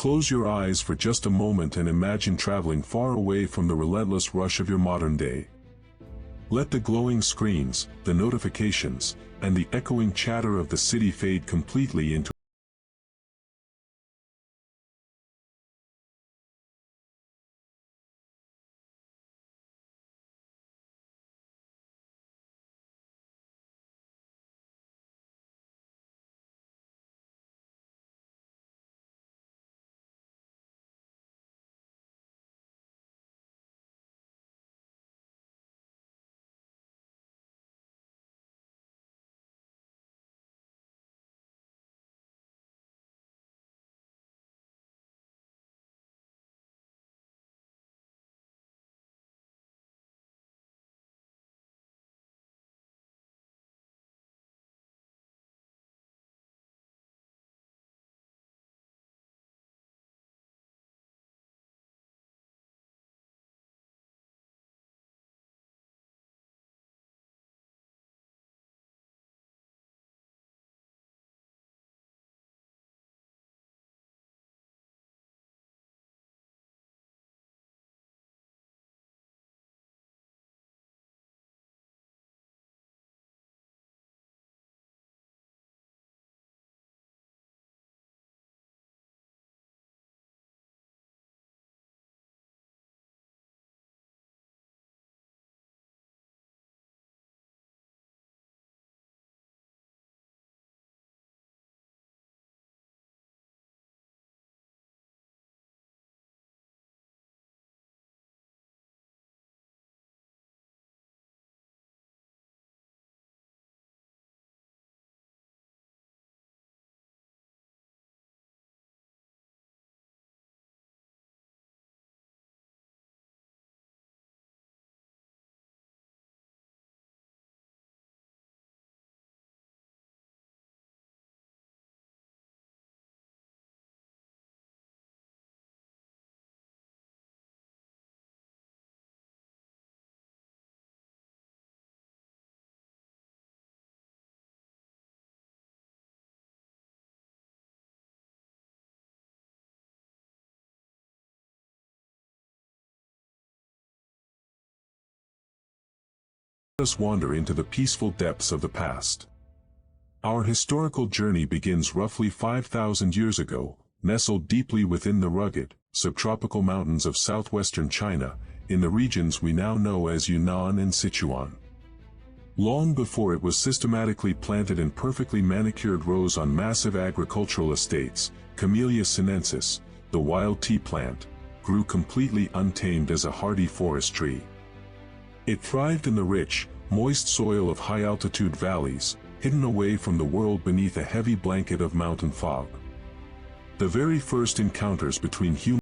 Close your eyes for just a moment and imagine traveling far away from the relentless rush of your modern day. Let the glowing screens, the notifications, and the echoing chatter of the city fade completely into us wander into the peaceful depths of the past. Our historical journey begins roughly 5,000 years ago, nestled deeply within the rugged, subtropical mountains of southwestern China, in the regions we now know as Yunnan and Sichuan. Long before it was systematically planted in perfectly manicured rows on massive agricultural estates, Camellia sinensis, the wild tea plant, grew completely untamed as a hardy forest tree. It thrived in the rich, moist soil of high-altitude valleys, hidden away from the world beneath a heavy blanket of mountain fog. The very first encounters between humans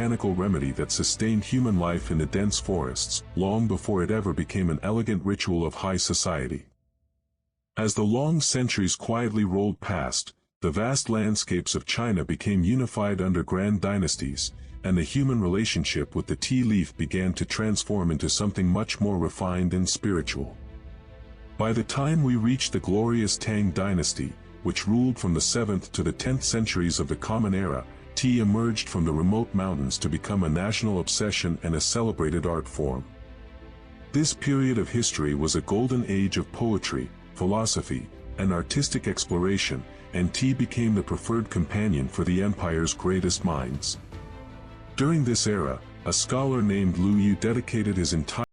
botanical remedy that sustained human life in the dense forests, long before it ever became an elegant ritual of high society. As the long centuries quietly rolled past, the vast landscapes of China became unified under grand dynasties, and the human relationship with the tea leaf began to transform into something much more refined and spiritual. By the time we reached the glorious Tang Dynasty, which ruled from the 7th to the 10th centuries of the Common Era, tea emerged from the remote mountains to become a national obsession and a celebrated art form. This period of history was a golden age of poetry, philosophy, and artistic exploration, and tea became the preferred companion for the empire's greatest minds. During this era, a scholar named Lu Yu dedicated his entire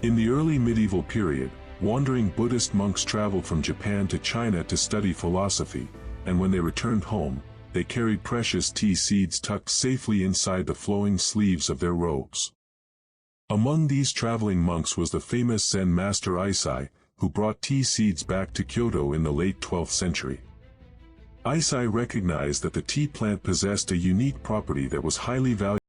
In the early medieval period, wandering Buddhist monks traveled from Japan to China to study philosophy, and when they returned home, they carried precious tea seeds tucked safely inside the flowing sleeves of their robes. Among these traveling monks was the famous Zen master Eisai, who brought tea seeds back to Kyoto in the late 12th century. Eisai recognized that the tea plant possessed a unique property that was highly valuable.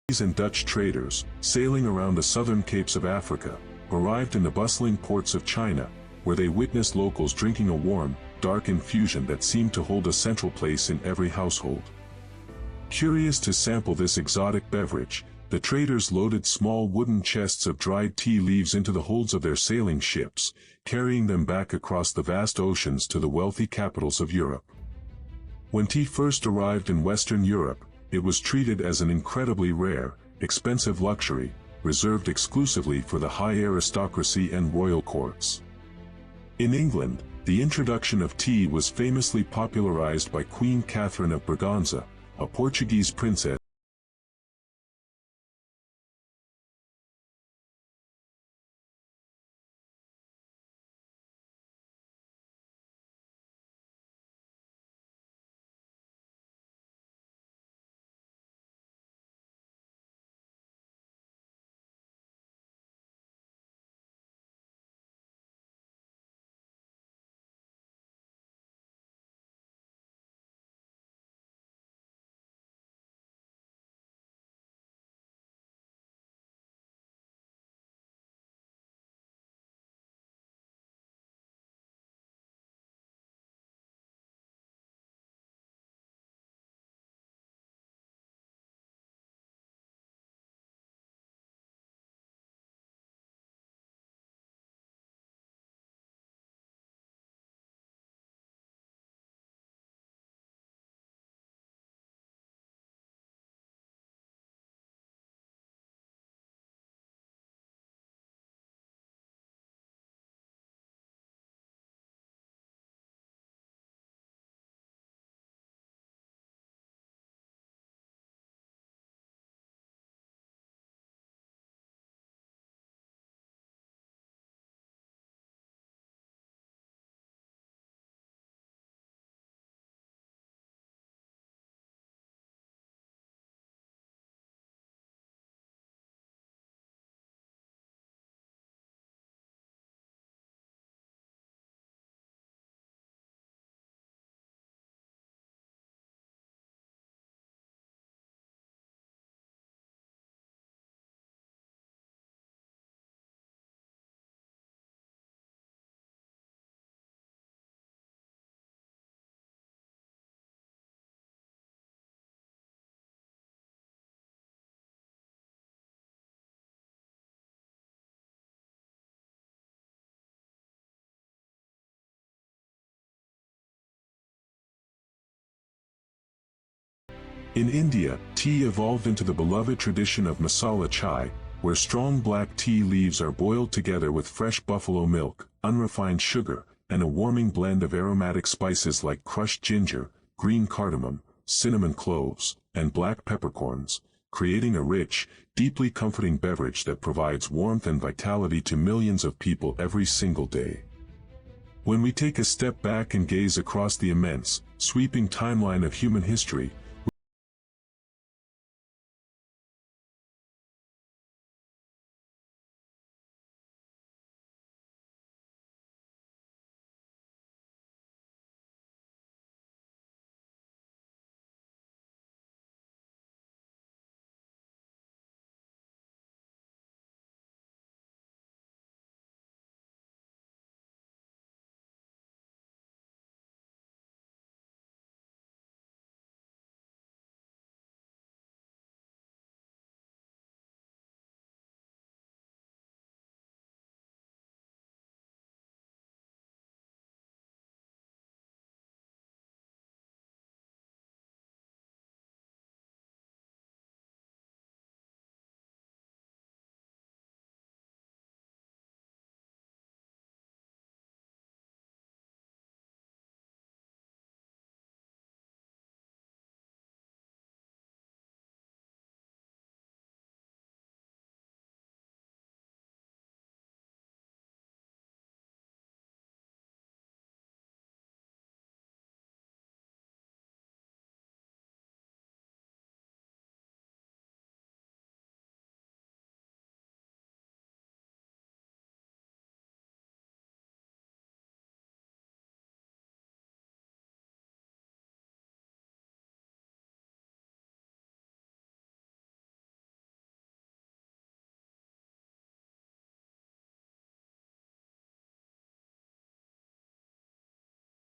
and Dutch traders, sailing around the southern capes of Africa, arrived in the bustling ports of China, where they witnessed locals drinking a warm, dark infusion that seemed to hold a central place in every household. Curious to sample this exotic beverage, the traders loaded small wooden chests of dried tea leaves into the holds of their sailing ships, carrying them back across the vast oceans to the wealthy capitals of Europe. When tea first arrived in Western Europe, it was treated as an incredibly rare, expensive luxury, reserved exclusively for the high aristocracy and royal courts. In England, the introduction of tea was famously popularized by Queen Catherine of Braganza, a Portuguese princess. In India, tea evolved into the beloved tradition of Masala chai, where strong black tea leaves are boiled together with fresh buffalo milk, unrefined sugar, and a warming blend of aromatic spices like crushed ginger, green cardamom, cinnamon cloves, and black peppercorns, creating a rich, deeply comforting beverage that provides warmth and vitality to millions of people every single day. When we take a step back and gaze across the immense, sweeping timeline of human history,